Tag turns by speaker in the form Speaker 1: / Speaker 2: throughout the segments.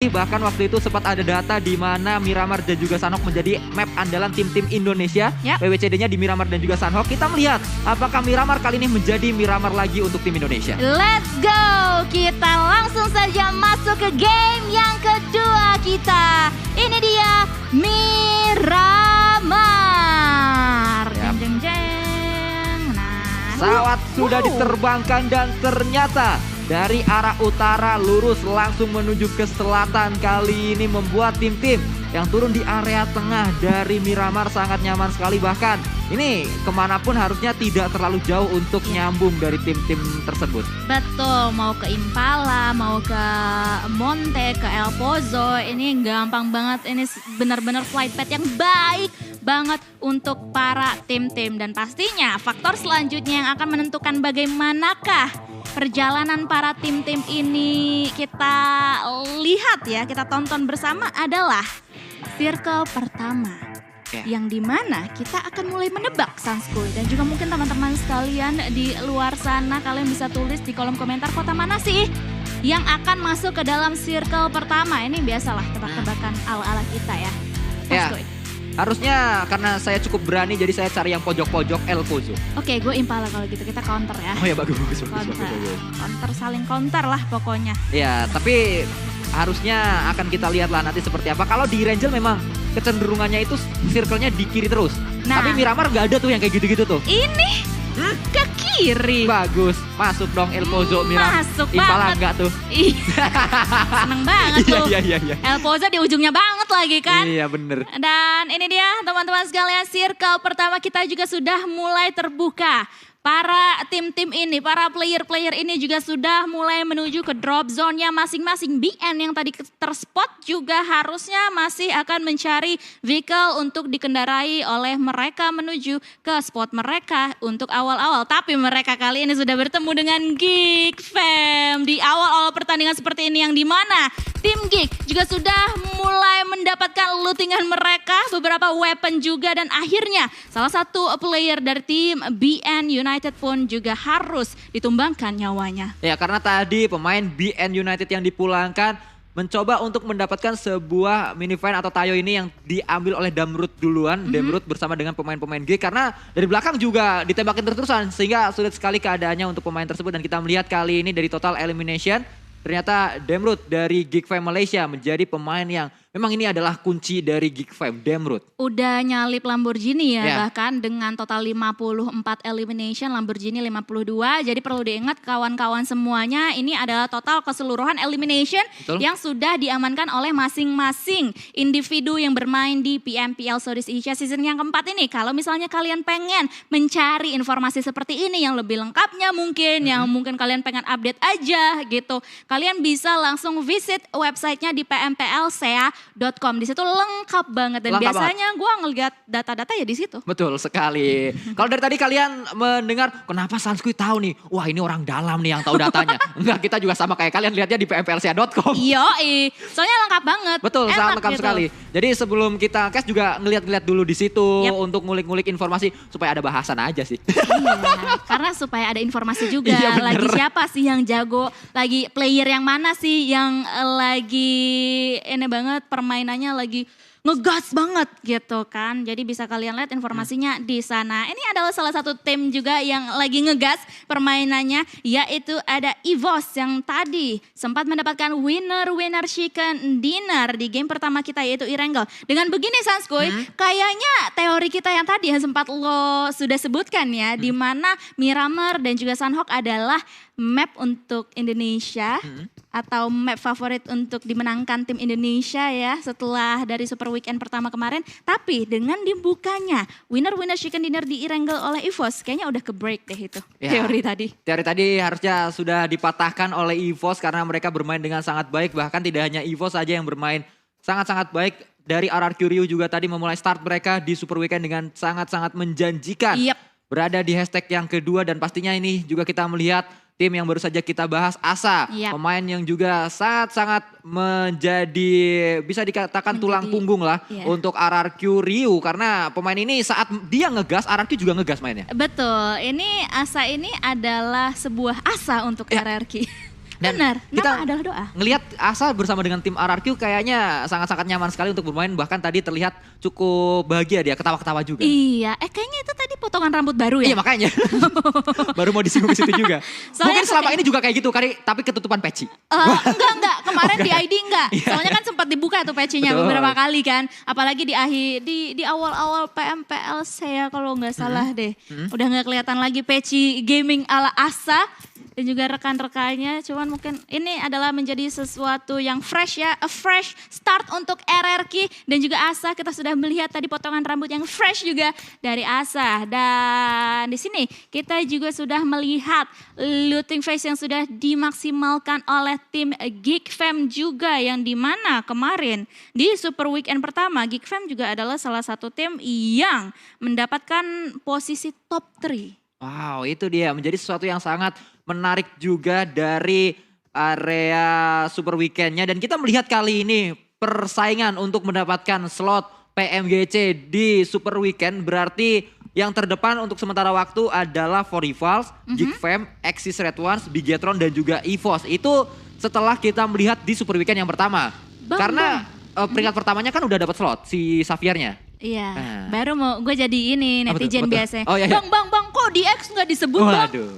Speaker 1: sih, bahkan waktu itu sempat ada data di mana Miramar dan juga Sanhok menjadi map andalan tim-tim Indonesia. WWCD-nya di Miramar dan juga Sanhok. Kita melihat apakah Miramar kali ini menjadi Miramar lagi untuk tim Indonesia.
Speaker 2: Let's go! Kita langsung saja masuk ke game yang kedua kita. Ini dia Miramar. Jeng jeng jeng. Nah,
Speaker 1: pesawat sudah diterbangkan dan ternyata dari arah utara lurus langsung menuju ke selatan. Kali ini membuat tim-tim yang turun di area tengah dari Miramar sangat nyaman sekali. Bahkan ini kemanapun harusnya tidak terlalu jauh untuk nyambung dari tim-tim tersebut.
Speaker 2: betul, mau ke Impala, mau ke Monte, ke El Pozo, ini gampang banget. Ini benar-benar flight path yang baik banget untuk para tim-tim. Dan pastinya faktor selanjutnya yang akan menentukan bagaimanakah perjalanan para tim-tim ini kita lihat ya, kita tonton bersama adalah circle pertama. Yang dimana kita akan mulai menebak Sanskuy. Dan juga mungkin teman-teman sekalian di luar sana, kalian bisa tulis di kolom komentar kota mana sih yang akan masuk ke dalam circle pertama. Ini biasalah tebak-tebakan ala-ala kita ya, Sanskuy.
Speaker 1: Harusnya karena saya cukup berani jadi saya cari yang pojok-pojok El Pozo.
Speaker 2: Oke, gue Impala kalau gitu, kita counter ya.
Speaker 1: Oh ya, bagus.
Speaker 2: Counter, saling counter lah pokoknya.
Speaker 1: Ya, tapi harusnya akan kita lihat lah nanti seperti apa. Kalau di Rangel memang kecenderungannya itu circle-nya di kiri terus.
Speaker 2: Nah,
Speaker 1: tapi Miramar gak ada tuh yang kayak gitu-gitu tuh.
Speaker 2: Ini ke kiri.
Speaker 1: Bagus, masuk dong El Pozo Miramar.
Speaker 2: Masuk
Speaker 1: Impala
Speaker 2: banget.
Speaker 1: enggak tuh?
Speaker 2: Seneng banget tuh.
Speaker 1: Iya.
Speaker 2: El Pozo di ujungnya banget lagi kan.
Speaker 1: Iya bener.
Speaker 2: Dan ini dia teman-teman sekalian, circle pertama kita juga sudah mulai terbuka. Para tim-tim ini, para player-player ini juga sudah mulai menuju ke drop zone-nya masing-masing. BN yang tadi terspot juga harusnya masih akan mencari vehicle untuk dikendarai oleh mereka menuju ke spot mereka untuk awal-awal. Tapi mereka kali ini sudah bertemu dengan Geek Fam di awal-awal pertandingan seperti ini, yang dimana tim Geek juga sudah mulai mendapatkan lootingan mereka, beberapa weapon juga, dan akhirnya salah satu player dari tim BN United pun juga harus ditumbangkan nyawanya.
Speaker 1: Ya, karena tadi pemain BN United yang dipulangkan mencoba untuk mendapatkan sebuah minifine atau Tayo ini yang diambil oleh Damrut duluan. Damrut bersama dengan pemain-pemain G, karena dari belakang juga ditembakin terus-terusan sehingga sulit sekali keadaannya untuk pemain tersebut. Dan kita melihat kali ini dari total elimination, ternyata Damrut dari Geek Fam Malaysia menjadi pemain yang memang ini adalah kunci dari Geek Fam, Damrut.
Speaker 2: Udah nyalip Lamborghini ya, bahkan dengan total 54 elimination, Lamborghini 52. Jadi perlu diingat kawan-kawan semuanya, ini adalah total keseluruhan elimination yang sudah diamankan oleh masing-masing individu yang bermain di PMPL Southeast Asia season yang keempat ini. Kalau misalnya kalian pengen mencari informasi seperti ini yang lebih lengkapnya mungkin, yang mungkin kalian pengen update aja gitu, kalian bisa langsung visit websitenya di pmplsea.com. Di situ lengkap banget dan biasanya gue ngeliat data-data ya di situ.
Speaker 1: Betul sekali. Kalau dari tadi kalian mendengar kenapa Sanskuy tahu nih, wah ini orang dalam nih yang tahu datanya. Enggak, kita juga sama kayak kalian lihatnya di pmplca.com.
Speaker 2: Yoi, soalnya lengkap banget.
Speaker 1: Betul, sangat lengkap
Speaker 2: gitu
Speaker 1: sekali. Jadi sebelum kita cash juga ngeliat-ngeliat dulu di situ untuk ngulik-ngulik informasi supaya ada bahasan aja sih.
Speaker 2: Iya, karena supaya ada informasi juga. Lagi siapa sih yang jago, lagi player yang mana sih yang lagi ini banget, permainannya lagi ngegas banget gitu kan. Jadi bisa kalian lihat informasinya di sana. Ini adalah salah satu tim juga yang lagi ngegas permainannya, yaitu ada EVOS yang tadi sempat mendapatkan winner chicken dinner di game pertama kita, yaitu Erangel. Dengan begini Sanskuy, kayaknya teori kita yang tadi yang sempat lo sudah sebutkan ya, di mana Miramar dan juga Sanhok adalah map untuk Indonesia atau map favorit untuk dimenangkan tim Indonesia ya setelah dari Super Weekend pertama kemarin. Tapi dengan dibukanya winner chicken dinner di Erangel oleh EVOS, kayaknya udah ke break deh itu teori tadi.
Speaker 1: Teori tadi harusnya sudah dipatahkan oleh EVOS karena mereka bermain dengan sangat baik. Bahkan tidak hanya EVOS saja yang bermain sangat-sangat baik. Dari RRQ Rio juga tadi memulai start mereka di Super Weekend dengan sangat-sangat menjanjikan. Berada di hashtag yang kedua, dan pastinya ini juga kita melihat tim yang baru saja kita bahas, Asa. Pemain yang juga sangat-sangat menjadi bisa dikatakan tulang punggung lah untuk RRQ Rio. Karena pemain ini saat dia ngegas, RRQ juga ngegas mainnya.
Speaker 2: Betul, ini Asa ini adalah sebuah asa untuk RRQ.
Speaker 1: Dan
Speaker 2: Benar,
Speaker 1: kita
Speaker 2: nama adalah doa.
Speaker 1: ngelihat Asa bersama dengan tim RRQ kayaknya sangat-sangat nyaman sekali untuk bermain. Bahkan tadi terlihat cukup bahagia dia, ketawa-ketawa juga.
Speaker 2: Iya, kayaknya itu tadi potongan rambut baru ya?
Speaker 1: Iya makanya. Baru mau disinggung ke situ juga.
Speaker 2: Soalnya
Speaker 1: Mungkin selama ini juga kayak gitu kali, tapi ketutupan peci.
Speaker 2: Enggak. Kemarin
Speaker 1: Oh,
Speaker 2: di
Speaker 1: enggak.
Speaker 2: ID enggak.
Speaker 1: Iya.
Speaker 2: Soalnya kan sempat dibuka tuh patch-nya
Speaker 1: Betul.
Speaker 2: beberapa kali kan. Apalagi di awal-awal PMPLC ya kalau nggak salah deh. Udah nggak kelihatan lagi patch gaming ala Asa. Dan juga rekan-rekannya, cuman mungkin ini adalah menjadi sesuatu yang fresh ya, a fresh start untuk RRQ dan juga Asa. Kita sudah melihat tadi potongan rambut yang fresh juga dari Asa. Dan di sini kita juga sudah melihat looting phase yang sudah dimaksimalkan oleh tim Geek Fam juga, yang dimana kemarin di Super Weekend pertama Geek Fam juga adalah salah satu tim yang mendapatkan posisi top 3.
Speaker 1: Wow, itu dia menjadi sesuatu yang sangat menarik juga dari area Super Weekend-nya. Dan kita melihat kali ini persaingan untuk mendapatkan slot PMGC di Super Weekend. Berarti yang terdepan untuk sementara waktu adalah For Rivals, Geek Fam, Axis Red Ones, Bigetron dan juga EVOS. Itu setelah kita melihat di Super Weekend yang pertama. Karena peringkat pertamanya kan udah dapat slot si Xaviernya.
Speaker 2: Iya,
Speaker 1: Nah.
Speaker 2: baru mau gue jadi ini
Speaker 1: Apa tuh,
Speaker 2: netizen
Speaker 1: apa tuh?
Speaker 2: biasa.
Speaker 1: Oh, iya, iya.
Speaker 2: Bang, kok di X nggak disebut bang?
Speaker 1: Waduh.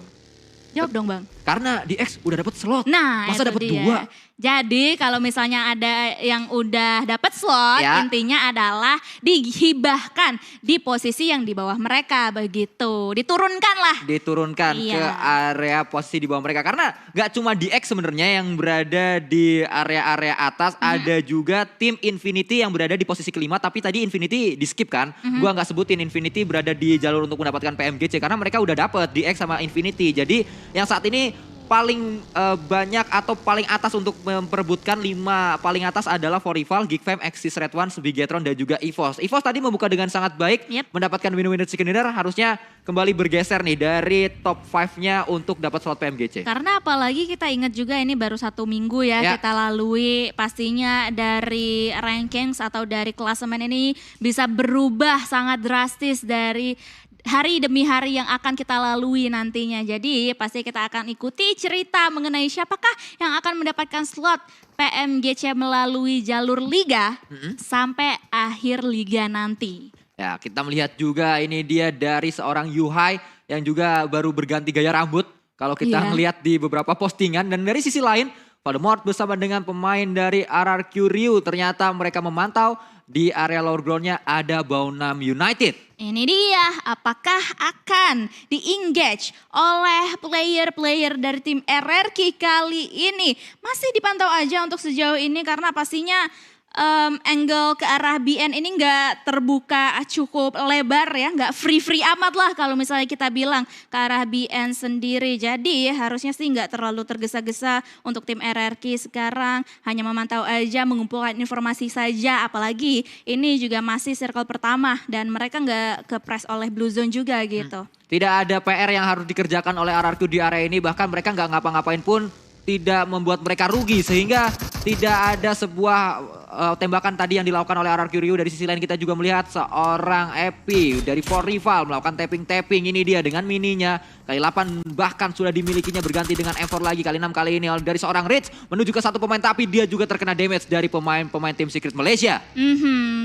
Speaker 2: Jawab dong bang.
Speaker 1: Karena di X udah dapat slot.
Speaker 2: Nah,
Speaker 1: Masa
Speaker 2: itu
Speaker 1: dapat
Speaker 2: dia.
Speaker 1: 2?
Speaker 2: Jadi kalau misalnya ada yang udah dapat slot,
Speaker 1: Ya.
Speaker 2: intinya adalah dihibahkan di posisi yang di bawah mereka begitu. Diturunkan lah.
Speaker 1: Diturunkan
Speaker 2: Iya.
Speaker 1: ke area posisi di bawah mereka. Karena gak cuma di X sebenarnya yang berada di area-area atas. Ada juga tim Infinity yang berada di posisi kelima. Tapi tadi Infinity di skip kan. Gua gak sebutin Infinity berada di jalur untuk mendapatkan PMGC. Karena mereka udah dapet di X sama Infinity. Jadi yang saat ini paling banyak atau paling atas untuk memperebutkan 5 paling atas adalah For Rival, Geek Fam, Axis Red Ones, Bigetron dan juga EVOS. EVOS tadi membuka dengan sangat baik,
Speaker 2: Yep.
Speaker 1: mendapatkan winner-winner chicken dinner, harusnya kembali bergeser nih dari top 5-nya untuk dapat slot PMGC.
Speaker 2: Karena apalagi kita ingat juga ini baru 1 minggu ya,
Speaker 1: Ya.
Speaker 2: kita lalui, pastinya dari rankings atau dari klasemen ini bisa berubah sangat drastis dari hari demi hari yang akan kita lalui nantinya. Jadi pasti kita akan ikuti cerita mengenai siapakah yang akan mendapatkan slot PMGC melalui jalur liga sampai akhir liga nanti.
Speaker 1: Ya, kita melihat juga ini dia dari seorang Yuhai yang juga baru berganti gaya rambut. Kalau kita
Speaker 2: Iya.
Speaker 1: ngelihat di beberapa postingan. Dan dari sisi lain, Voldemort bersama dengan pemain dari RRQ Ryu. Ternyata mereka memantau di area lower ground-nya ada Baunam United.
Speaker 2: Ini dia, apakah akan di-engage oleh player-player dari tim RRQ kali ini? Masih dipantau aja untuk sejauh ini karena pastinya angle ke arah BN ini nggak terbuka cukup lebar ya, nggak free-free amat lah kalau misalnya kita bilang ke arah BN sendiri. Jadi harusnya sih nggak terlalu tergesa-gesa untuk tim RRQ sekarang, hanya memantau aja, mengumpulkan informasi saja. Apalagi ini juga masih circle pertama dan mereka nggak ke-press oleh Blue Zone juga gitu.
Speaker 1: Tidak ada PR yang harus dikerjakan oleh RRQ di area ini. Bahkan mereka nggak ngapa-ngapain pun tidak membuat mereka rugi. Sehingga tidak ada sebuah tembakan tadi yang dilakukan oleh RRQ Ryu. Dari sisi lain kita juga melihat seorang Epi dari For Rival melakukan tapping-tapping. Ini dia dengan mininya. Kali 8 bahkan sudah dimilikinya, berganti dengan M4 lagi. Kali 6 kali ini dari seorang Rich menuju ke satu pemain. Tapi dia juga terkena damage dari pemain-pemain tim Secret Malaysia.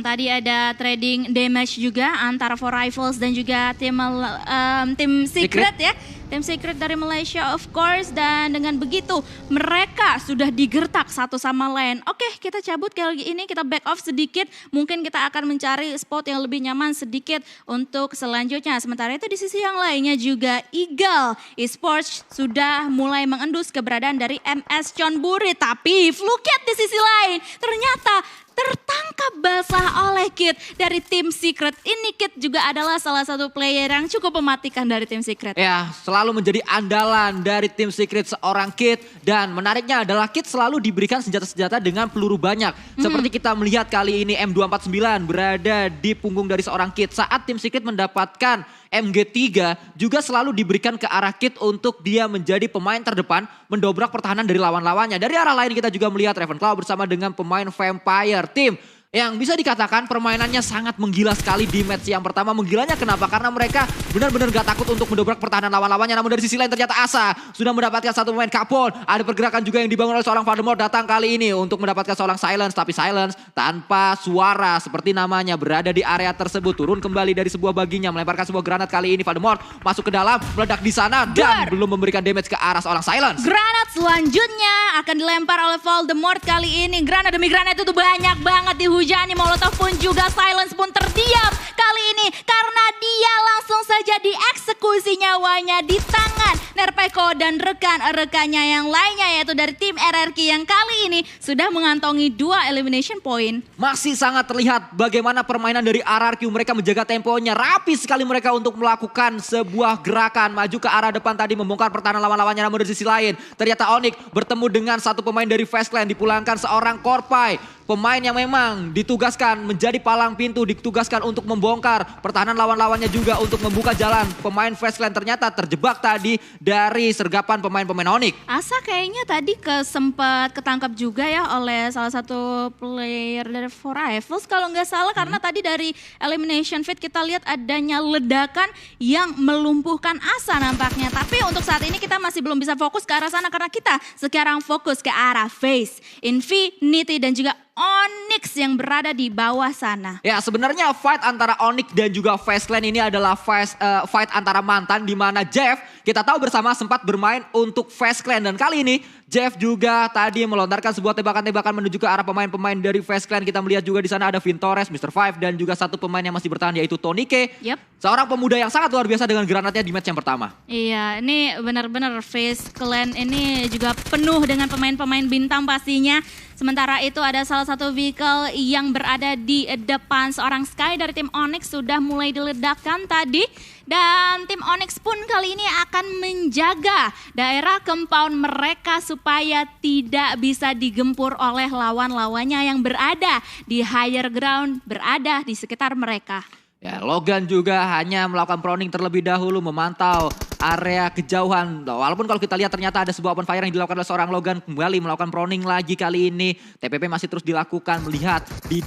Speaker 2: Tadi ada trading damage juga antara For Rivals dan juga tim Secret ya. Tim Secret dari Malaysia of course, dan dengan begitu mereka sudah digertak satu sama lain. Oke, kita cabut kali ini, kita back off sedikit. Mungkin kita akan mencari spot yang lebih nyaman sedikit untuk selanjutnya. Sementara itu di sisi yang lainnya juga Eagle Esports sudah mulai mengendus keberadaan dari MS Chonburi. Tapi Fluket di sisi lain ternyata tertangkap basah oleh Kit dari tim Secret. Ini Kit juga adalah salah satu player yang cukup mematikan dari tim Secret.
Speaker 1: Ya, selalu menjadi andalan dari tim Secret seorang Kit. Dan menariknya adalah Kit selalu diberikan senjata-senjata dengan peluru banyak. Seperti kita melihat kali ini M249 berada di punggung dari seorang Kit. Saat tim Secret mendapatkan MG3 juga selalu diberikan ke arah Kit untuk dia menjadi pemain terdepan, mendobrak pertahanan dari lawan-lawannya. Dari arah lain kita juga melihat Ravenclaw bersama dengan pemain Vampire tim Yang bisa dikatakan permainannya sangat menggila sekali di match yang pertama. Menggilanya kenapa? Karena mereka benar-benar gak takut untuk mendobrak pertahanan lawan-lawannya. Namun dari sisi lain ternyata Asa sudah mendapatkan satu pemain Kapon. Ada pergerakan juga yang dibangun oleh seorang Voldemort datang kali ini untuk mendapatkan seorang Silence. Tapi Silence tanpa suara seperti namanya berada di area tersebut. Turun kembali dari sebuah baginya, melemparkan sebuah granat kali ini. Voldemort masuk ke dalam, meledak di sana dan belum memberikan damage ke arah seorang Silence.
Speaker 2: Granat selanjutnya akan dilempar oleh Voldemort kali ini. Granat demi granat itu banyak banget dihujani. Molotov pun juga Silence pun terdiam kali ini. Karena dia langsung saja dieksekusi nyawanya di tangan Nerpeko dan rekan-rekannya yang lainnya. Yaitu dari tim RRQ yang kali ini sudah mengantongi 2 elimination point.
Speaker 1: Masih sangat terlihat bagaimana permainan dari RRQ. Mereka menjaga temponya. Rapi sekali mereka untuk melakukan sebuah gerakan. Maju ke arah depan tadi membongkar pertahanan lawan-lawannya. Namun dari sisi lain ternyata Onyx bertemu dengan satu pemain dari Fast Clan. Dipulangkan seorang Korpai. Pemain yang memang ditugaskan menjadi palang pintu, ditugaskan untuk membongkar pertahanan lawan-lawannya juga untuk membuka jalan. Pemain Fast Clan ternyata terjebak tadi dari sergapan pemain-pemain Onyx.
Speaker 2: Asa kayaknya tadi sempat ketangkap juga ya oleh salah satu player dari For Rivals kalau nggak salah. Karena tadi dari elimination feed kita lihat adanya ledakan yang melumpuhkan Asa nampaknya. Tapi untuk saat ini kita masih belum bisa fokus ke arah sana karena kita sekarang fokus ke arah FaZe, Infinity dan juga Onyx yang berada di bawah sana.
Speaker 1: Ya sebenarnya fight antara Onyx dan juga Fast Clan ini adalah fight antara mantan di mana Jeff kita tahu bersama sempat bermain untuk Fast Clan dan kali ini Jeff juga tadi melontarkan sebuah tembakan-tembakan menuju ke arah pemain-pemain dari Fast Clan. Kita melihat juga di sana ada Vintores, Mr. Five dan juga satu pemain yang masih bertahan yaitu Tonike. Seorang pemuda yang sangat luar biasa dengan granatnya di match yang pertama.
Speaker 2: Iya, ini benar-benar Fast Clan ini juga penuh dengan pemain-pemain bintang pastinya. Sementara itu ada salah satu vehicle yang berada di depan seorang Sky dari tim Onyx sudah mulai diledakkan tadi. Dan tim Onyx pun kali ini akan menjaga daerah compound mereka supaya tidak bisa digempur oleh lawan-lawannya yang berada di higher ground, berada di sekitar mereka.
Speaker 1: Ya, Logan juga hanya melakukan proning terlebih dahulu, memantau area kejauhan. Walaupun kalau kita lihat ternyata ada sebuah open fire yang dilakukan oleh seorang Logan, kembali melakukan proning lagi kali ini. TPP masih terus dilakukan, melihat di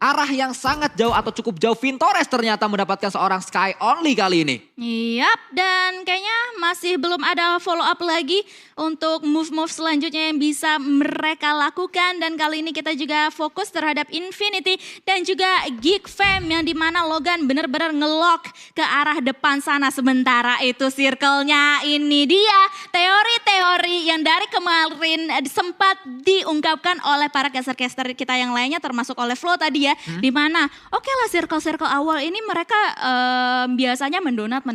Speaker 1: arah yang sangat jauh atau cukup jauh. Vintores ternyata mendapatkan seorang Sky Only kali ini.
Speaker 2: Yap, dan kayaknya masih belum ada follow up lagi untuk move-move selanjutnya yang bisa mereka lakukan. Dan kali ini kita juga fokus terhadap Infinity dan juga Geek Fam yang dimana Logan benar-benar ngelock ke arah depan sana. Sementara itu circle-nya ini dia teori-teori yang dari kemarin sempat diungkapkan oleh para caster-caster kita yang lainnya termasuk oleh Flo tadi ya. Dimana oke lah circle-circle awal ini mereka biasanya mendonat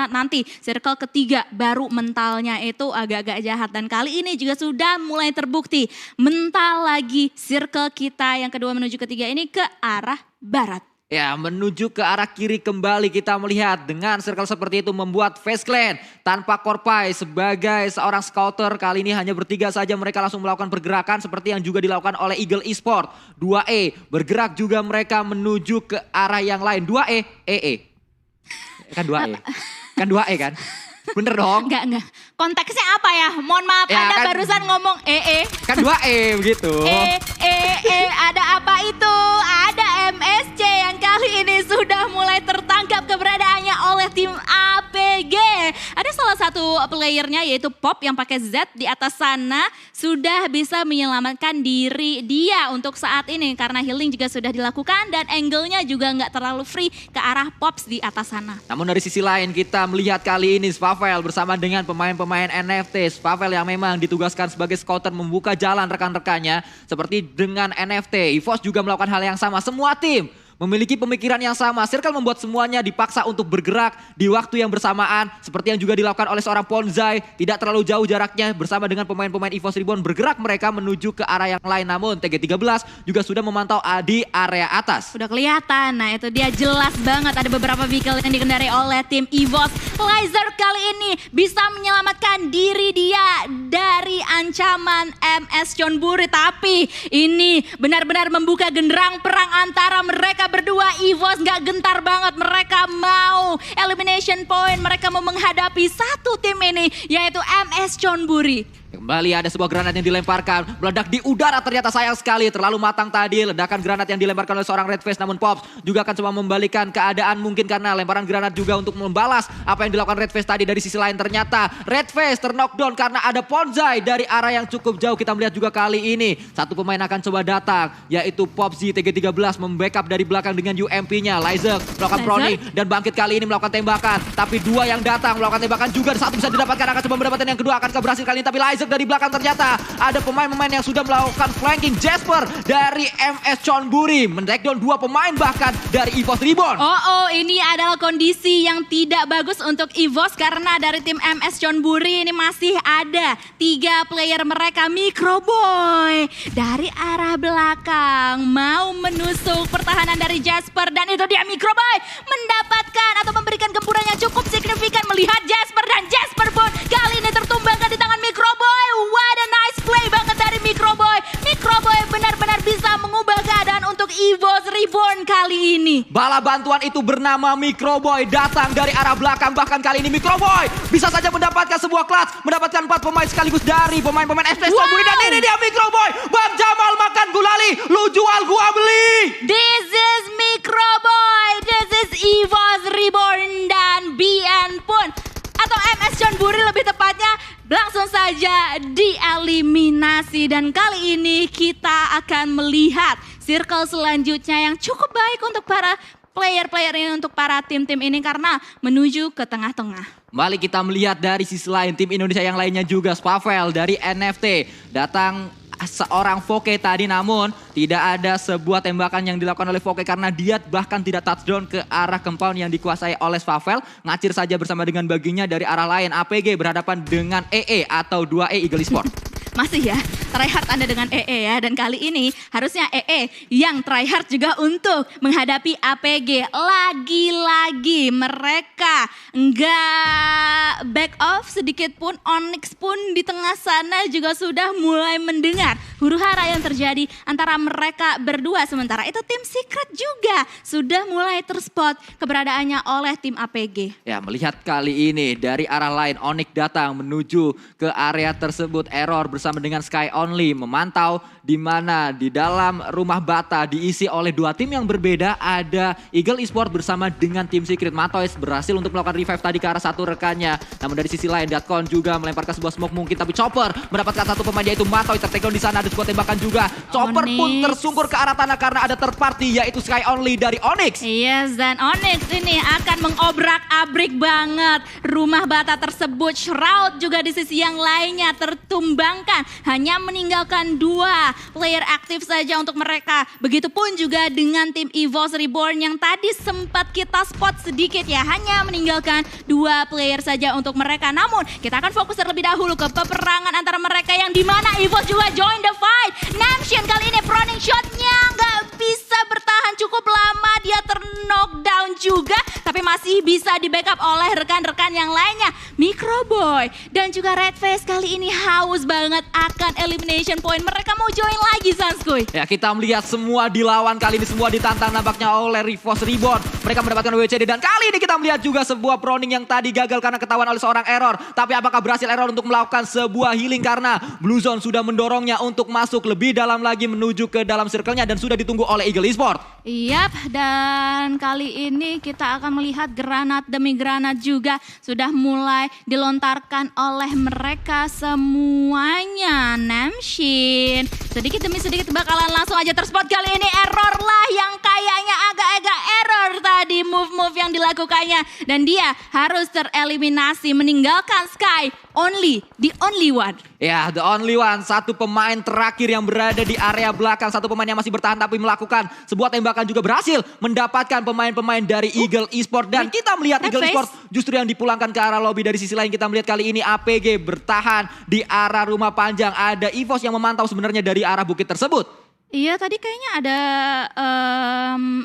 Speaker 2: nanti circle ketiga baru mentalnya itu agak-agak jahat. Dan kali ini juga sudah mulai terbukti mental lagi circle kita yang kedua menuju ketiga ini ke arah barat.
Speaker 1: Ya, menuju ke arah kiri kembali kita melihat dengan circle seperti itu membuat Fast Clan tanpa Korpai sebagai seorang scouter. Kali ini hanya bertiga saja mereka langsung melakukan pergerakan seperti yang juga dilakukan oleh Eagle Esport. 2E bergerak juga mereka menuju ke arah yang lain. 2E, EE. Kan 2E. Kan 2E kan? Bener dong?
Speaker 2: Enggak. Konteksnya apa ya? Mohon maaf,
Speaker 1: ya,
Speaker 2: Anda
Speaker 1: kan,
Speaker 2: barusan ngomong EE.
Speaker 1: Kan 2E begitu.
Speaker 2: Ada apa itu? Ada MSC yang kali ini sudah mulai tertangkap keberadaannya oleh tim APG. Ada salah satu playernya yaitu Pop yang pakai Z di atas sana. Sudah bisa menyelamatkan diri dia untuk saat ini. Karena healing juga sudah dilakukan dan angle-nya juga nggak terlalu free ke arah Pops di atas sana.
Speaker 1: Namun dari sisi lain kita melihat kali ini Spavel bersama dengan pemain-pemain NFT. Spavel yang memang ditugaskan sebagai scouter membuka jalan rekan-rekannya. Seperti dengan NFT, EVOS juga melakukan hal yang sama. Semua tim memiliki pemikiran yang sama. Circle membuat semuanya dipaksa untuk bergerak di waktu yang bersamaan. Seperti yang juga dilakukan oleh seorang Ponzai. Tidak terlalu jauh jaraknya bersama dengan pemain-pemain EVOS Reborn. Bergerak mereka menuju ke arah yang lain. Namun TG13 juga sudah memantau di area atas.
Speaker 2: Udah kelihatan, nah itu dia jelas banget ada beberapa vehicle yang dikendarai oleh tim EVOS. Lizard kali ini bisa menyelamatkan diri dia dari ancaman MS Chonburi. Tapi ini benar-benar membuka genderang perang antara mereka berdua. EVOS gak gentar banget, mereka mau elimination point, mereka mau menghadapi satu tim ini yaitu MS Chonburi.
Speaker 1: Kembali ada sebuah granat yang dilemparkan, meledak di udara, ternyata sayang sekali, terlalu matang tadi ledakan granat yang dilemparkan oleh seorang Red Face, namun Pops juga akan coba membalikan keadaan mungkin karena lemparan granat juga untuk membalas apa yang dilakukan Red Face tadi. Dari sisi lain ternyata Red Face terknockdown karena ada Ponzai dari arah yang cukup jauh. Kita melihat juga kali ini satu pemain akan coba datang, yaitu Pops TG13 membackup dari belakang dengan UMP-nya. Lizard melakukan proning dan bangkit kali ini melakukan tembakan, tapi dua yang datang melakukan tembakan juga, satu bisa didapatkan, akan coba mendapatkan yang kedua, akankah berhasil kali ini, tapi Lizard dari belakang ternyata ada pemain-pemain yang sudah melakukan flanking. Jasper dari MS Chonburi men-takedown dua pemain bahkan dari EVOS Reborn.
Speaker 2: Ini adalah kondisi yang tidak bagus untuk EVOS karena dari tim MS Chonburi ini masih ada 3 player mereka. Microboy dari arah belakang mau menusuk pertahanan dari Jasper dan itu dia Microboy mendapatkan atau memberikan gempuran yang cukup signifikan melihat Jasper, dan Jasper pun kali ini tertumbangkan di tangan Microboy. What a nice play banget dari Microboy. Microboy benar-benar bisa mengubah keadaan untuk EVOS Reborn kali ini.
Speaker 1: Bala bantuan itu bernama Microboy datang dari arah belakang, bahkan kali ini Microboy bisa saja mendapatkan sebuah clutch, mendapatkan 4 pemain sekaligus dari pemain-pemain FPS Chonburi. Dan ini dia Microboy, Bang Jamal makan gulali, lu jual gua beli.
Speaker 2: This is Microboy, this is EVOS Reborn, dan BN pun atau MS Chonburi lebih tepatnya langsung saja dieliminasi. Dan kali ini kita akan melihat circle selanjutnya yang cukup baik untuk para player-player ini, untuk para tim-tim ini karena menuju ke tengah-tengah.
Speaker 1: Kembali kita melihat dari sisi lain tim Indonesia yang lainnya juga. Spavel dari NFT datang seorang Foke tadi, namun tidak ada sebuah tembakan yang dilakukan oleh Foke karena dia bahkan tidak touchdown ke arah compound yang dikuasai oleh Spavel. Ngacir saja bersama dengan baginya dari arah lain. APG berhadapan dengan EE atau 2E Eagle Esport.
Speaker 2: Masih ya, tryhard Anda dengan EE ya. Dan kali ini harusnya EE yang tryhard juga untuk menghadapi APG. Lagi-lagi mereka nggak back off sedikit pun. Onyx pun di tengah sana juga sudah mulai mendengar huru-hara yang terjadi antara mereka berdua. Sementara itu tim Secret juga sudah mulai terspot keberadaannya oleh tim APG.
Speaker 1: Ya, melihat kali ini dari arah lain Onyx datang menuju ke area tersebut. Error bersama dengan Sky Only memantau di mana di dalam rumah bata diisi oleh 2 tim yang berbeda. Ada Eagle Esport bersama dengan tim Secret. Matois berhasil untuk melakukan revive tadi ke arah satu rekannya. Namun dari sisi lain Datcon juga melemparkan sebuah smoke mungkin, tapi Chopper mendapatkan satu pemain yaitu Matois tertakedown di sana. Ada sebuah tembakan juga. Chopper pun tersungkur ke arah tanah karena ada third party yaitu Sky Only dari Onyx.
Speaker 2: Yes, dan Onyx ini akan mengobrak-abrik banget rumah bata tersebut. Shroud juga di sisi yang lainnya tertumbangkan, hanya meninggalkan 2 player aktif saja untuk mereka. Begitupun juga dengan tim EVOS Reborn yang tadi sempat kita spot sedikit ya, hanya meninggalkan 2 player saja untuk mereka. Namun kita akan fokus terlebih dahulu ke peperangan antara mereka yang dimana EVOS juga join the fight. Namshin kali ini proning shotnya nggak bisa bertahan cukup lama, dia knockdown juga, tapi masih bisa di backup oleh rekan-rekan yang lainnya. Microboy dan juga Red Face kali ini haus banget akan elimination point. Mereka mau join lagi Sanskuy.
Speaker 1: Ya, kita melihat semua dilawan kali ini, semua ditantang nampaknya oleh EVOS Reborn. Mereka mendapatkan WCD dan kali ini kita melihat juga sebuah proning yang tadi gagal karena ketahuan oleh seorang Error. Tapi apakah berhasil Error untuk melakukan sebuah healing karena Blue Zone sudah mendorongnya untuk masuk lebih dalam lagi menuju ke dalam circle-nya dan sudah ditunggu oleh Eagle Esport.
Speaker 2: Yap, dan kali ini kita akan melihat granat demi granat juga sudah mulai dilontarkan oleh mereka semuanya. Namshin sedikit demi sedikit bakalan langsung aja terspot. Kali ini Error lah yang kayaknya agak-agak error tadi move-move yang dilakukannya. Dan dia harus tereliminasi meninggalkan Sky Only, the only one.
Speaker 1: Ya, the only one. Satu pemain terakhir yang berada di area belakang. Satu pemain yang masih bertahan tapi melakukan sebuah tembakan juga berhasil mendapatkan pemain-pemain dari Eagle Esport. Dan kita melihat Eagle Esport justru yang dipulangkan ke arah lobby. Dari sisi lain kita melihat kali ini APG bertahan di arah rumah panjang. Ada EVOS yang memantau sebenarnya dari arah bukit tersebut.
Speaker 2: Iya, tadi kayaknya ada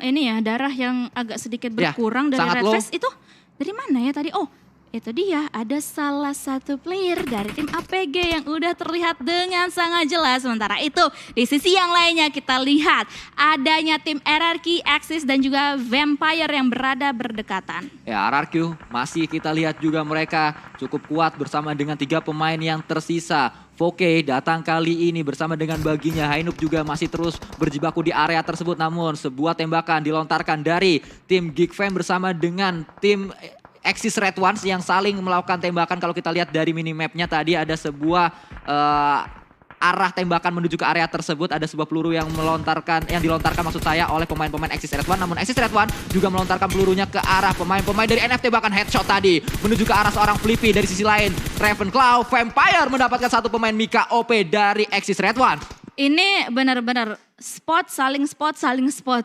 Speaker 2: ini ya, darah yang agak sedikit berkurang dari Red Face. Itu dari mana ya tadi? Oh, Itu dia, ada salah satu player dari tim APG yang udah terlihat dengan sangat jelas. Sementara itu, di sisi yang lainnya kita lihat adanya tim RRQ, Axis dan juga Vampire yang berada berdekatan.
Speaker 1: Ya, RRQ masih kita lihat juga mereka cukup kuat bersama dengan 3 pemain yang tersisa. Voke datang kali ini bersama dengan baginya. Hainup juga masih terus berjibaku di area tersebut. Namun sebuah tembakan dilontarkan dari tim Geekfam bersama dengan tim Axis Red Ones yang saling melakukan tembakan. Kalau kita lihat dari minimapnya tadi ada sebuah arah tembakan menuju ke area tersebut. Ada sebuah peluru yang dilontarkan maksud saya oleh pemain-pemain Axis Red One. Namun Axis Red One juga melontarkan pelurunya ke arah pemain-pemain dari NFT, bahkan headshot tadi menuju ke arah seorang Flippy. Dari sisi lain Ravenclaw Vampire mendapatkan satu pemain Mika OP dari Axis Red One.
Speaker 2: Ini benar-benar saling spot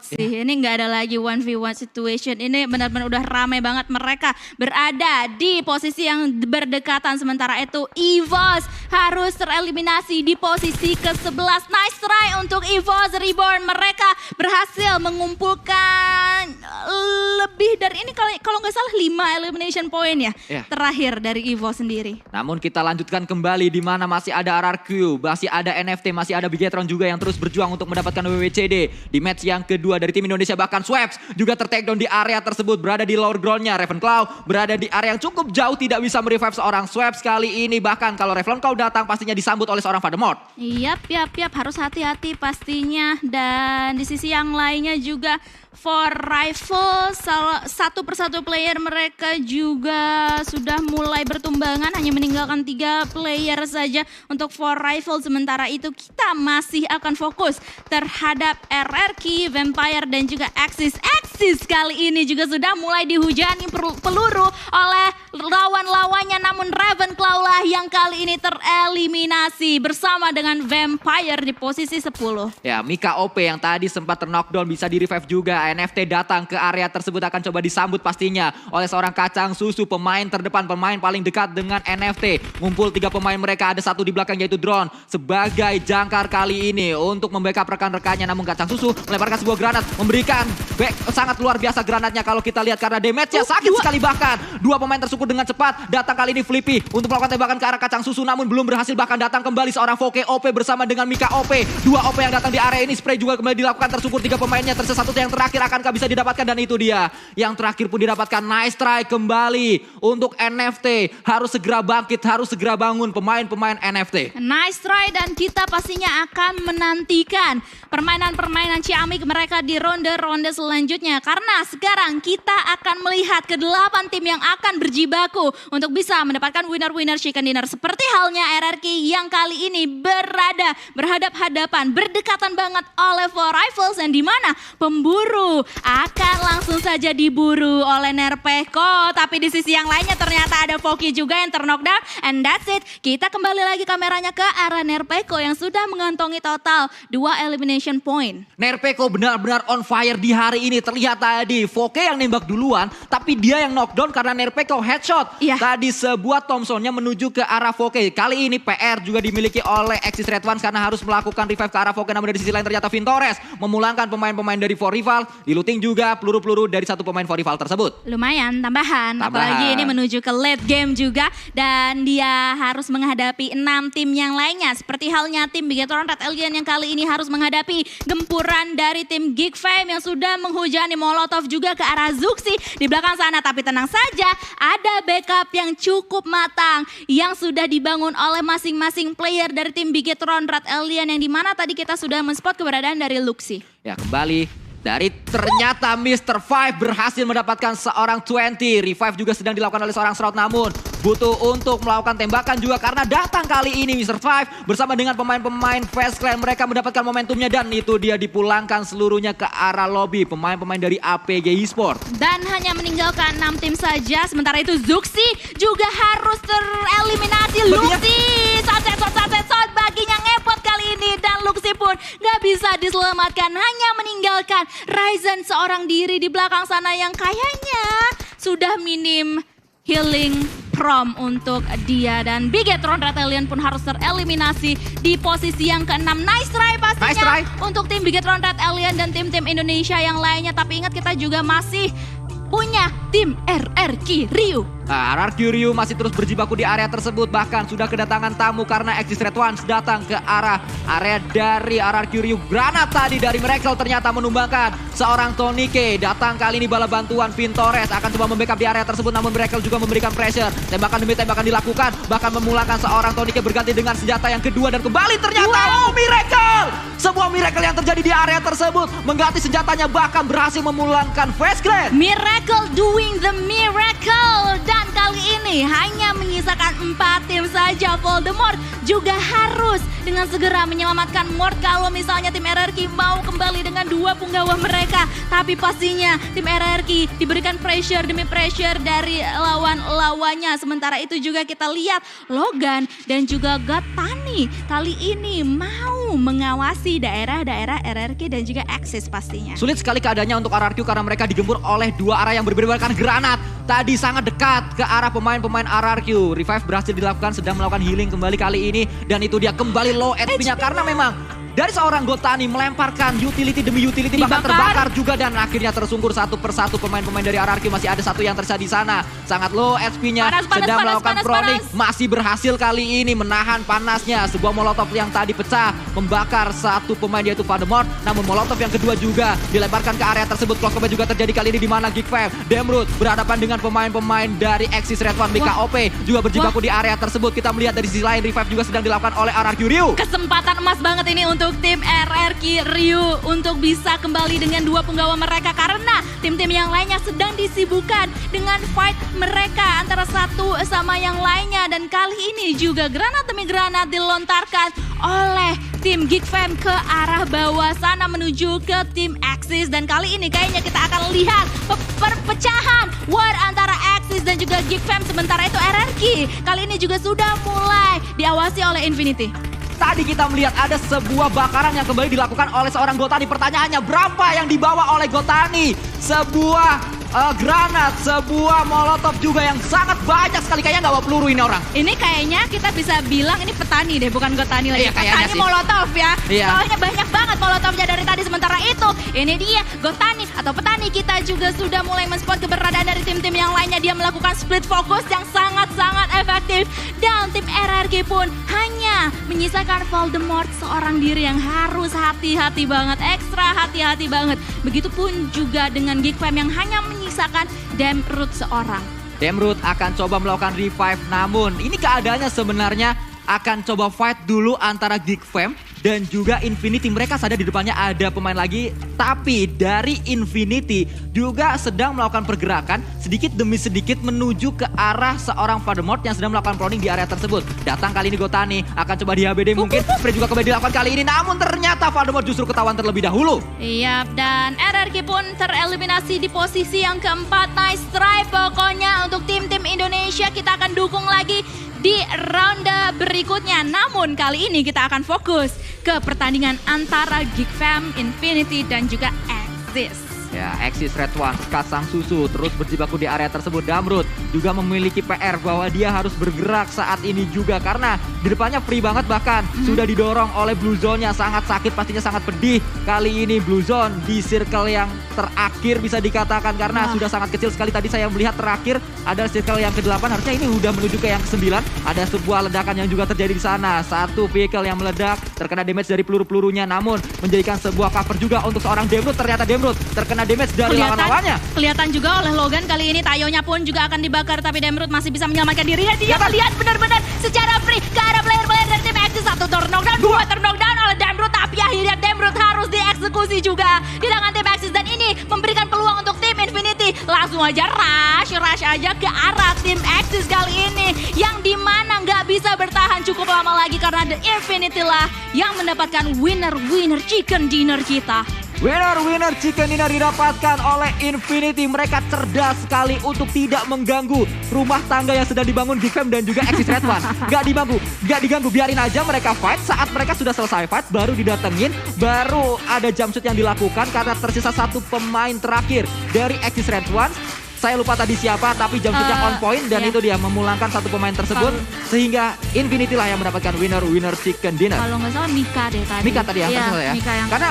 Speaker 2: sih. Ini nggak ada lagi 1v1 situation. Ini benar-benar udah ramai banget, mereka berada di posisi yang berdekatan. Sementara itu EVOS harus tereliminasi di posisi ke-11. Nice try untuk EVOS Reborn. Mereka berhasil mengumpulkan lebih dari ini kalau nggak salah 5 elimination point ya. Terakhir dari EVOS sendiri.
Speaker 1: Namun kita lanjutkan kembali di mana masih ada RRQ, masih ada NFT, masih ada Bigetron juga yang terus berjuang untuk mendapatkan WWCD di match yang kedua dari tim Indonesia. Bahkan Swaps juga tertakedown di area tersebut, berada di lower groundnya. Ravenclaw berada di area yang cukup jauh, tidak bisa merevive seorang Swaps kali ini. Bahkan kalau Ravenclaw datang pastinya disambut oleh seorang Voldemort.
Speaker 2: Yap, harus hati-hati pastinya. Dan di sisi yang lainnya juga For Rifle, satu persatu player mereka juga sudah mulai bertumbangan, hanya meninggalkan 3 player saja untuk For Rifle. Sementara itu kita masih akan fokus terhadap RRQ, Vampire dan juga Axis. Axis kali ini juga sudah mulai dihujani peluru oleh lawan-lawannya, namun Ravenclaw lah yang kali ini tereliminasi bersama dengan Vampire di posisi 10.
Speaker 1: Ya, Mika OP yang tadi sempat terknockdown bisa di-revive juga. NFT datang ke area tersebut, akan coba disambut pastinya oleh seorang Kacang Susu, pemain terdepan, pemain paling dekat dengan NFT. Ngumpul 3 pemain mereka, ada satu di belakang yaitu Drone sebagai jangkar kali ini untuk membackup rekan-rekannya. Namun Kacang Susu melemparkan sebuah granat, memberikan sangat luar biasa granatnya kalau kita lihat karena damage-nya sakit sekali. Bahkan 2 pemain tersungkur dengan cepat. Datang kali ini Flippy untuk melakukan tembakan ke arah Kacang Susu, namun belum berhasil. Bahkan datang kembali seorang Voke OP bersama dengan Mika OP. 2 OP yang datang di area ini, spray juga kembali dilakukan, tersungkur 3 pemainnya. Tersisa satu yang terakhir, akankah bisa didapatkan? Dan itu dia yang terakhir pun didapatkan. Nice try kembali untuk NFT. Harus segera bangkit, harus segera bangun pemain-pemain NFT.
Speaker 2: Nice try, dan kita pastinya akan menantikan permainan-permainan ciamik mereka di ronde-ronde selanjutnya. Karena sekarang kita akan melihat ke-8 tim yang akan berjibaku untuk bisa mendapatkan winner-winner chicken dinner. Seperti halnya RRQ yang kali ini berada berhadap-hadapan, berdekatan banget oleh For Rifles, yang dimana pemburu akan langsung saja diburu oleh Nerpeko. Tapi di sisi yang lainnya ternyata ada Voki juga yang terknockdown. And that's it. Kita kembali lagi kameranya ke arah Nerpeko yang sudah mengantongi total 2 elimination point.
Speaker 1: Nerpeko benar-benar on fire di hari ini. Terlihat tadi Voke yang nembak duluan, tapi dia yang knockdown karena Nerpeko headshot. Tadi sebuah Thompsonnya menuju ke arah Voke. Kali ini PR juga dimiliki oleh Axis Red Ones karena harus melakukan revive ke arah Voke. Namun dari sisi lain ternyata Vintores memulangkan pemain-pemain dari For Rival. Diluting juga peluru-peluru dari satu pemain For Rival tersebut.
Speaker 2: Lumayan tambahan. Apalagi ini menuju ke late game juga. Dan dia harus menghadapi 6 tim yang lainnya. Seperti halnya tim Bigetron Red Alien yang kali ini harus menghadapi gempuran dari tim Geekfam yang sudah menghujani Molotov juga ke arah Zuxi di belakang sana. Tapi tenang saja, ada backup yang cukup matang yang sudah dibangun oleh masing-masing player dari tim Bigetron Red Alien, yang dimana tadi kita sudah men-spot keberadaan dari Luxi.
Speaker 1: Ya, kembali dari ternyata Mr. Five berhasil mendapatkan seorang 20. Revive juga sedang dilakukan oleh seorang Shroud, namun butuh untuk melakukan tembakan juga karena datang kali ini Mr. Five bersama dengan pemain-pemain Fast Clan. Mereka mendapatkan momentumnya dan itu dia dipulangkan seluruhnya ke arah lobby pemain-pemain dari APG Esports.
Speaker 2: Dan hanya meninggalkan 6 tim saja. Sementara itu Zuxi juga harus tereliminasi. Luxi shot baginya ngepot kali ini, dan Luxi pun gak bisa diselamatkan, hanya meninggalkan Ryzen seorang diri di belakang sana yang kayaknya sudah minim healing prom untuk dia. Dan Bigetron Red Alien pun harus tereliminasi di posisi yang ke-6. Nice try pastinya untuk tim Bigetron Red Alien dan tim-tim Indonesia yang lainnya. Tapi ingat, kita juga masih punya tim RRQ Ryu.
Speaker 1: Nah, RRQ Ryu masih terus berjibaku di area tersebut. Bahkan sudah kedatangan tamu karena Exis Red Ones datang ke arah area dari RRQ Ryu. Granat tadi dari Miracle ternyata menumbangkan seorang Tonike. Datang kali ini bala bantuan Vintores akan coba membackup di area tersebut. Namun Miracle juga memberikan pressure. Tembakan demi tembakan dilakukan. Bahkan memulangkan seorang Tonike berganti dengan senjata yang kedua. Dan kembali ternyata Miracle! Sebuah miracle yang terjadi di area tersebut. Mengganti senjatanya bahkan berhasil memulangkan Face Grade.
Speaker 2: Miracle doing the miracle. Dan kali ini hanya menyisakan 4 tim saja. Voldemort juga harus dengan segera menyelamatkan Mort kalau misalnya tim RRQ mau kembali dengan 2 punggawa mereka. Tapi pastinya tim RRQ diberikan pressure demi pressure dari lawan-lawannya. Sementara itu juga kita lihat Logan dan juga Gatani kali ini mau mengawasi daerah-daerah RRQ dan juga Axis pastinya.
Speaker 1: Sulit sekali keadaannya untuk RRQ karena mereka digempur oleh 2 arah yang berbeda. Bahkan granat tadi sangat dekat ke arah pemain-pemain RRQ. Revive berhasil dilakukan, sedang melakukan healing kembali kali ini. Dan itu dia kembali low HP-nya karena memang dari seorang Gotani melemparkan utility demi utility bahkan terbakar juga dan akhirnya tersungkur satu persatu pemain-pemain dari RRQ. Masih ada satu yang tersisa di sana. Sangat low HP-nya, sedang melakukan proning. Masih berhasil kali ini menahan panasnya. Sebuah molotov yang tadi pecah membakar satu pemain yaitu Voldemort. Namun molotov yang kedua juga dilemparkan ke area tersebut. Clock combat juga terjadi kali ini di mana Geek Fam, Demrut berhadapan dengan pemain-pemain dari Axis Red One. BKOP juga berjibaku di area tersebut. Kita melihat dari sisi lain revive juga sedang dilakukan oleh RRQ Ryu.
Speaker 2: Kesempatan emas banget ini untuk tim RRQ Ryu untuk bisa kembali dengan 2 punggawa mereka karena tim-tim yang lainnya sedang disibukkan dengan fight mereka antara satu sama yang lainnya. Dan kali ini juga granat demi granat dilontarkan oleh tim Geek Fam ke arah bawah sana menuju ke tim Axis. Dan kali ini kayaknya kita akan lihat perpecahan war antara Axis dan juga Geek Fam. Sementara itu RRQ kali ini juga sudah mulai diawasi oleh Infinity.
Speaker 1: Tadi kita melihat ada sebuah bakaran yang kembali dilakukan oleh seorang Gotani. Pertanyaannya berapa yang dibawa oleh Gotani? Sebuah granat, sebuah molotov juga yang sangat banyak sekali. Kayaknya nggak bawa peluru ini orang.
Speaker 2: Ini kayaknya kita bisa bilang ini petani deh, bukan Gotani lagi.
Speaker 1: Iya, kayaknya
Speaker 2: petani
Speaker 1: sih.
Speaker 2: molotov ya.
Speaker 1: Iya.
Speaker 2: Soalnya banyak banget molotovnya dari tadi. Sementara itu ini dia Gotani atau petani kita juga sudah mulai men-spot keberadaan dari tim-tim yang lainnya. Dia melakukan split fokus yang sangat-sangat efektif. Dan tim RRQ pun hanya menyisakan Voldemort seorang diri yang harus hati-hati banget. Ekstra hati-hati banget. Begitupun juga dengan Geek Fam yang hanya menyisakan Demrut seorang.
Speaker 1: Demrut akan coba melakukan revive, namun ini keadaannya sebenarnya akan coba fight dulu antara Geek Fam dan juga Infinity. Mereka sadar di depannya ada pemain lagi, tapi dari Infinity juga sedang melakukan pergerakan sedikit demi sedikit menuju ke arah seorang Voldemort yang sedang melakukan proning di area tersebut. Datang kali ini Gotani, akan coba di HBD mungkin. Spray juga kembali dilakukan kali ini, namun ternyata Voldemort justru ketahuan terlebih dahulu.
Speaker 2: Iya, dan RRQ pun tereliminasi di posisi yang keempat. Nice try pokoknya untuk tim-tim Indonesia. Kita akan dukung lagi di ronde berikutnya. Namun kali ini kita akan fokus ke pertandingan antara Geek Fam, Infinity dan juga Axis.
Speaker 1: Ya, Axis Red One, Kasang Susu terus berjibaku di area tersebut. Damrut juga memiliki PR bahwa dia harus bergerak saat ini juga karena di depannya free banget, bahkan sudah didorong oleh Blue Zone-nya. Sangat sakit, pastinya sangat pedih. Kali ini Blue Zone di circle yang terakhir bisa dikatakan karena sudah sangat kecil sekali. Tadi saya melihat terakhir ada circle yang ke-8, harusnya ini udah menuju ke yang ke-9. Ada sebuah ledakan yang juga terjadi di sana. Satu vehicle yang meledak, terkena damage dari peluru-pelurunya, namun menjadikan sebuah cover juga untuk seorang Demrut. Ternyata Demrut terkena damage dari lawan-lawannya.
Speaker 2: Kelihatan juga oleh Logan kali ini Tayonya pun juga akan dibakar, tapi Demrut masih bisa menyelamatkan dirinya. Dia melihat benar-benar secara free ke arah player-player dari tim Axis. 1 knockdown, 2 knockdown oleh Demrut, tapi akhirnya Demrut harus dieksekusi juga di tangan tim Axis. Dan ini memberikan peluang untuk tim Infinity. Langsung aja rush aja ke arah tim Axis kali ini, yang dimana nggak bisa bertahan cukup lama lagi karena The Infinity lah yang mendapatkan winner chicken dinner kita.
Speaker 1: Winner chicken dinner didapatkan oleh Infinity. Mereka cerdas sekali untuk tidak mengganggu rumah tangga yang sedang dibangun Geek Fam dan juga Axis Red One. Gak diganggu, biarin aja mereka fight. Saat mereka sudah selesai fight, baru didatengin, baru ada jump shoot yang dilakukan karena tersisa satu pemain terakhir dari Axis Red One. Saya lupa tadi siapa, tapi jump shootnya on point dan itu dia memulangkan satu pemain tersebut. Sehingga Infinity lah yang mendapatkan winner chicken dinner.
Speaker 2: Kalau nggak salah Mika deh tadi.
Speaker 1: Mika tadi yang tersisa ya.
Speaker 2: Mika yang
Speaker 1: karena